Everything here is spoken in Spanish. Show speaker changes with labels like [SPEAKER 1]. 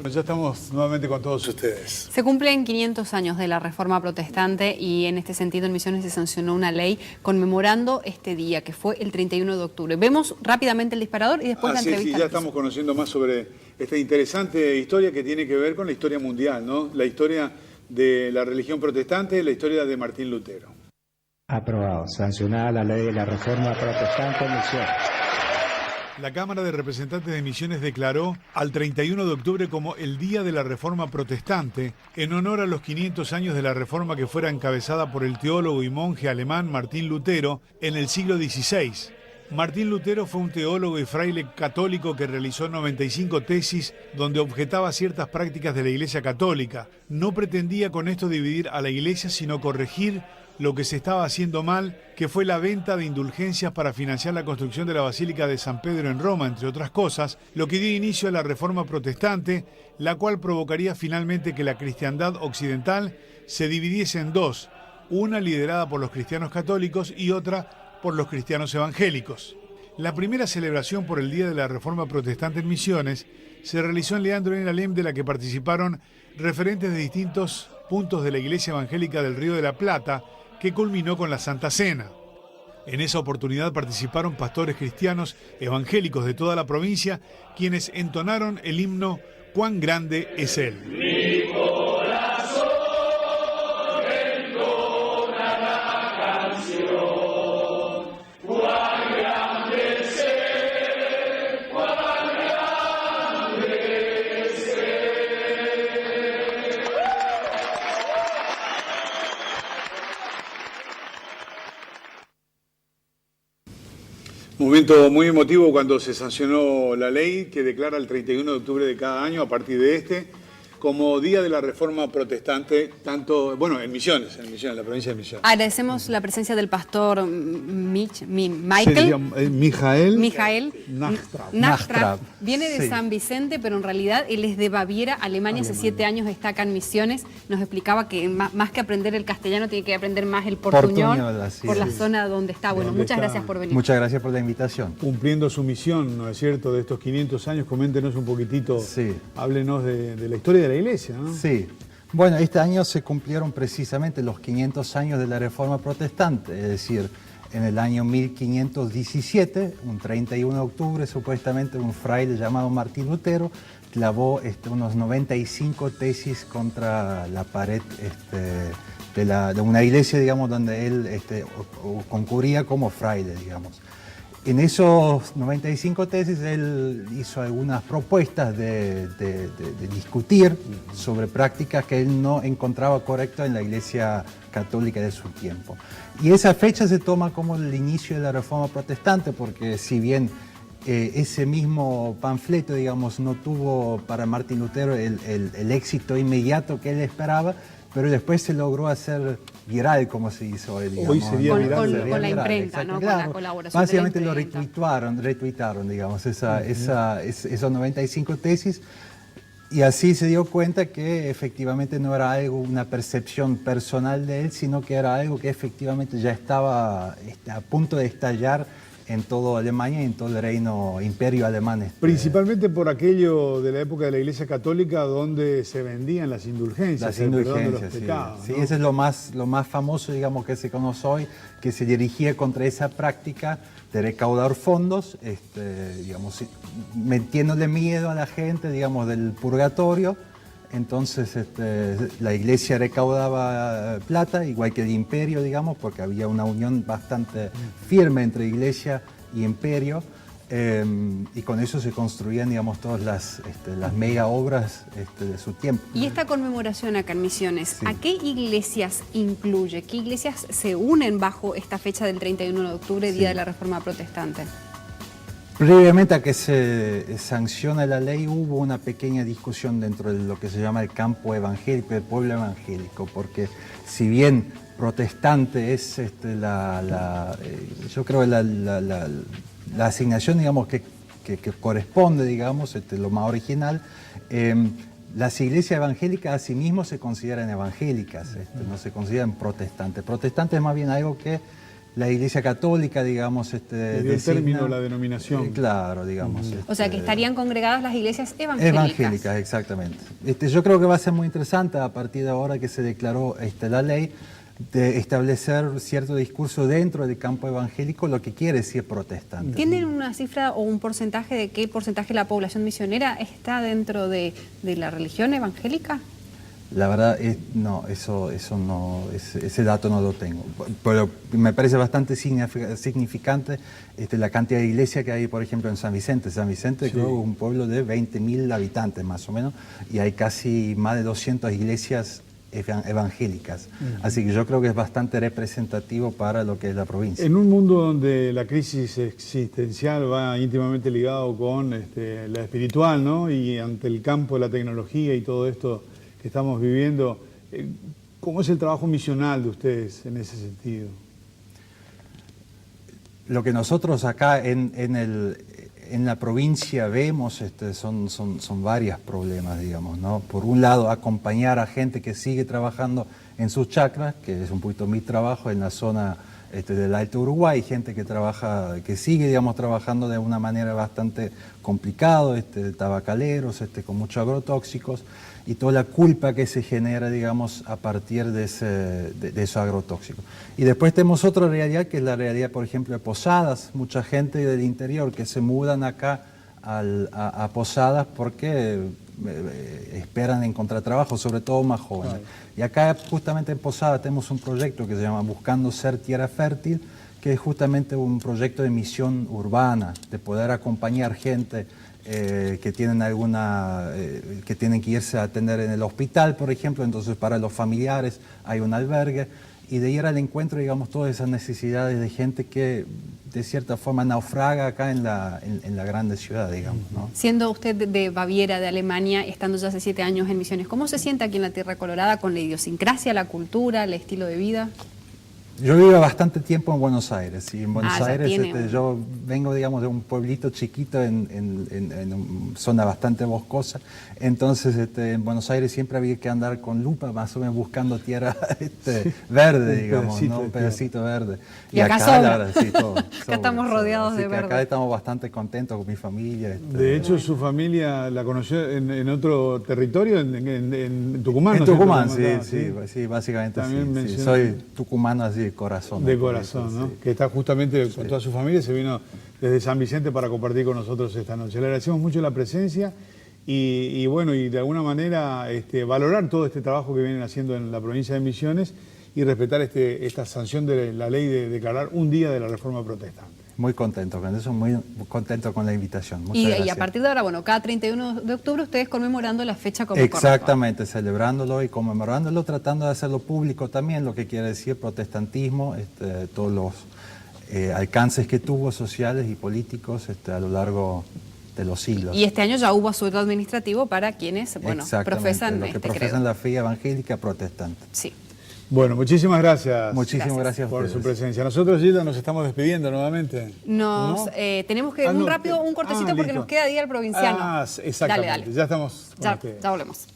[SPEAKER 1] Bueno, ya estamos nuevamente con todos ustedes.
[SPEAKER 2] Se cumplen 500 años de la Reforma Protestante y en este sentido en Misiones se sancionó una ley conmemorando este día, que fue el 31 de octubre. Vemos rápidamente el disparador y después la entrevista.
[SPEAKER 1] Sí, ya estamos conociendo más sobre esta interesante historia que tiene que ver con la historia mundial, ¿no? La historia de la religión protestante, la historia de Martín Lutero.
[SPEAKER 3] Aprobado. Sancionada la ley de la Reforma Protestante en Misiones.
[SPEAKER 1] La Cámara de Representantes de Misiones declaró al 31 de octubre como el Día de la Reforma Protestante, en honor a los 500 años de la Reforma que fuera encabezada por el teólogo y monje alemán Martín Lutero en el siglo XVI. Martín Lutero fue un teólogo y fraile católico que realizó 95 tesis donde objetaba ciertas prácticas de la Iglesia Católica. No pretendía con esto dividir a la Iglesia, sino corregir lo que se estaba haciendo mal, que fue la venta de indulgencias para financiar la construcción de la Basílica de San Pedro en Roma, entre otras cosas, lo que dio inicio a la Reforma Protestante, la cual provocaría finalmente que la cristiandad occidental se dividiese en dos, una liderada por los cristianos católicos y otra por los cristianos evangélicos. La primera celebración por el Día de la Reforma Protestante en Misiones se realizó en Leandro en Alem, de la que participaron referentes de distintos puntos de la Iglesia Evangélica del Río de la Plata, que culminó con la Santa Cena. En esa oportunidad participaron pastores cristianos evangélicos de toda la provincia, quienes entonaron el himno "Cuán grande es Él". Momento muy emotivo cuando se sancionó la ley que declara el 31 de octubre de cada año, a partir de este, como Día de la Reforma Protestante, tanto, bueno, en Misiones, en la provincia de Misiones.
[SPEAKER 2] Agradecemos la presencia del pastor Mijael Nachtrab. Viene de San Vicente, pero en realidad él es de Baviera, Alemania. Hace 7 años está acá en Misiones. Nos explicaba que más que aprender el castellano, tiene que aprender más el portuñol por la zona donde está. Bueno, muchas gracias por venir.
[SPEAKER 3] Muchas gracias por la invitación.
[SPEAKER 1] Cumpliendo su misión, ¿no es cierto?, de estos 500 años, coméntenos un poquitito, háblenos de la historia de la Iglesia, ¿no?
[SPEAKER 3] Sí. Bueno, este año se cumplieron precisamente los 500 años de la Reforma Protestante, es decir, en el año 1517, un 31 de octubre, supuestamente un fraile llamado Martín Lutero clavó unos 95 tesis contra la pared de una iglesia, digamos, donde él concurría como fraile, digamos. En esos 95 tesis él hizo algunas propuestas de discutir sobre prácticas que él no encontraba correctas en la Iglesia Católica de su tiempo. Y esa fecha se toma como el inicio de la Reforma Protestante, porque si bien ese mismo panfleto, digamos, no tuvo para Martín Lutero el éxito inmediato que él esperaba, pero después se logró hacer viral, como se hizo hoy, digamos.
[SPEAKER 1] Hoy sería viral.
[SPEAKER 2] Con la imprenta, ¿no?
[SPEAKER 3] Claro.
[SPEAKER 2] Con la colaboración
[SPEAKER 3] Básicamente
[SPEAKER 2] de la
[SPEAKER 3] lo
[SPEAKER 2] imprenta.
[SPEAKER 3] retuitaron, digamos, esos 95 tesis, y así se dio cuenta que efectivamente no era algo, una percepción personal de él, sino que era algo que efectivamente ya estaba a punto de estallar en toda Alemania y en todo el imperio alemán.
[SPEAKER 1] Principalmente por aquello de la época de la Iglesia Católica, donde se vendían las indulgencias,
[SPEAKER 3] las
[SPEAKER 1] el perdón de los
[SPEAKER 3] indulgencias,
[SPEAKER 1] pecados,
[SPEAKER 3] sí.
[SPEAKER 1] ¿no?
[SPEAKER 3] Sí, ese es lo más famoso, digamos, que se conoce hoy, que se dirigía contra esa práctica de recaudar fondos, digamos, metiéndole miedo a la gente, digamos, del purgatorio. Entonces la iglesia recaudaba plata, igual que el imperio, digamos, porque había una unión bastante firme entre iglesia y imperio, y con eso se construían, digamos, todas las mega obras de su tiempo.
[SPEAKER 2] Y esta conmemoración acá en Misiones,
[SPEAKER 3] Sí.
[SPEAKER 2] ¿a qué iglesias incluye? ¿Qué iglesias se unen bajo esta fecha del 31 de octubre, Día de la Reforma Protestante?
[SPEAKER 3] Previamente a que se sancione la ley hubo una pequeña discusión dentro de lo que se llama el campo evangélico, el pueblo evangélico, porque si bien protestante es yo creo la asignación, digamos, que corresponde, digamos, lo más original, las iglesias evangélicas asimismo se consideran evangélicas, no se consideran protestantes. Protestante es más bien algo que la Iglesia Católica, digamos,
[SPEAKER 1] el término, la denominación.
[SPEAKER 3] Claro, digamos.
[SPEAKER 2] O sea, que estarían congregadas las iglesias evangélicas.
[SPEAKER 3] Evangélicas, exactamente. Yo creo que va a ser muy interesante a partir de ahora que se declaró la ley, de establecer cierto discurso dentro del campo evangélico, lo que quiere decir protestante.
[SPEAKER 2] ¿Tienen una cifra o un porcentaje de qué porcentaje de la población misionera está dentro de la religión evangélica?
[SPEAKER 3] La verdad, no, eso no, ese dato no lo tengo. Pero me parece bastante significante la cantidad de iglesias que hay, por ejemplo, en San Vicente. San Vicente, sí, creo que es un pueblo de 20.000 habitantes más o menos, y hay casi más de 200 iglesias evangélicas. Así que yo creo que es bastante representativo para lo que es la provincia.
[SPEAKER 1] En un mundo donde la crisis existencial va íntimamente ligado con la espiritual, ¿no? Y ante el campo de la tecnología y todo esto que estamos viviendo, ¿cómo es el trabajo misional de ustedes en ese sentido?
[SPEAKER 3] Lo que nosotros acá en la provincia vemos son varios problemas, digamos, ¿no? Por un lado, acompañar a gente que sigue trabajando en sus chacras, que es un poquito mi trabajo en la zona del Alto Uruguay, gente que sigue, digamos, trabajando de una manera bastante complicada, tabacaleros, con muchos agrotóxicos, y toda la culpa que se genera, digamos, a partir de esos agrotóxicos. Y después tenemos otra realidad, que es la realidad, por ejemplo, de Posadas. Mucha gente del interior que se mudan acá a Posadas porque esperan encontrar trabajo, sobre todo más jóvenes. Y acá, justamente en Posadas, tenemos un proyecto que se llama Buscando Ser Tierra Fértil, que es justamente un proyecto de misión urbana, de poder acompañar gente que tienen que irse a atender en el hospital, por ejemplo. Entonces, para los familiares hay un albergue, y de ir al encuentro, digamos, todas esas necesidades de gente que de cierta forma naufraga acá en la grande ciudad, digamos, ¿no?
[SPEAKER 2] Siendo usted de Baviera, de Alemania, estando ya hace 7 años en Misiones, ¿cómo se siente aquí en la Tierra Colorada con la idiosincrasia, la cultura, el estilo de vida?
[SPEAKER 3] Yo vivo bastante tiempo en Buenos Aires, y en Buenos Aires yo vengo, digamos, de un pueblito chiquito en una zona bastante boscosa. Entonces en Buenos Aires siempre había que andar con lupa, más o menos buscando tierra verde, digamos, ¿no? Un pedacito verde.
[SPEAKER 2] Y acá sobra.
[SPEAKER 3] La verdad, sí, todo,
[SPEAKER 2] acá estamos rodeados de verde.
[SPEAKER 3] Acá estamos bastante contentos con mi familia.
[SPEAKER 1] De hecho, su familia la conoció en otro territorio, en Tucumán.
[SPEAKER 3] En
[SPEAKER 1] ¿no?
[SPEAKER 3] Tucumán, sí, básicamente sí. Soy tucumano así de corazón.
[SPEAKER 1] De corazón, ¿no? Sí. Que está justamente con toda su familia, se vino desde San Vicente para compartir con nosotros esta noche. Le agradecemos mucho la presencia y bueno, y de alguna manera valorar todo este trabajo que vienen haciendo en la provincia de Misiones y respetar esta sanción de la ley de declarar un día de la Reforma Protestante.
[SPEAKER 3] Muy contento con eso, muy contento con la invitación. Muchas gracias.
[SPEAKER 2] Y a partir de ahora, bueno, cada 31 de octubre ustedes conmemorando la fecha como
[SPEAKER 3] Exactamente, celebrándolo y conmemorándolo, tratando de hacerlo público también, lo que quiere decir protestantismo, todos los alcances que tuvo sociales y políticos a lo largo de los siglos.
[SPEAKER 2] Y este año ya hubo asueto administrativo para quienes, bueno, profesan
[SPEAKER 3] profesan la fe evangélica protestante.
[SPEAKER 2] Sí.
[SPEAKER 1] Bueno, muchísimas gracias.
[SPEAKER 3] Muchísimas gracias
[SPEAKER 1] por su presencia. Nosotros, Gilda, nos estamos despidiendo nuevamente.
[SPEAKER 2] Tenemos que un cortecito porque nos queda día el provinciano.
[SPEAKER 1] Exactamente.
[SPEAKER 2] Dale.
[SPEAKER 1] Ya estamos.
[SPEAKER 2] Ya volvemos.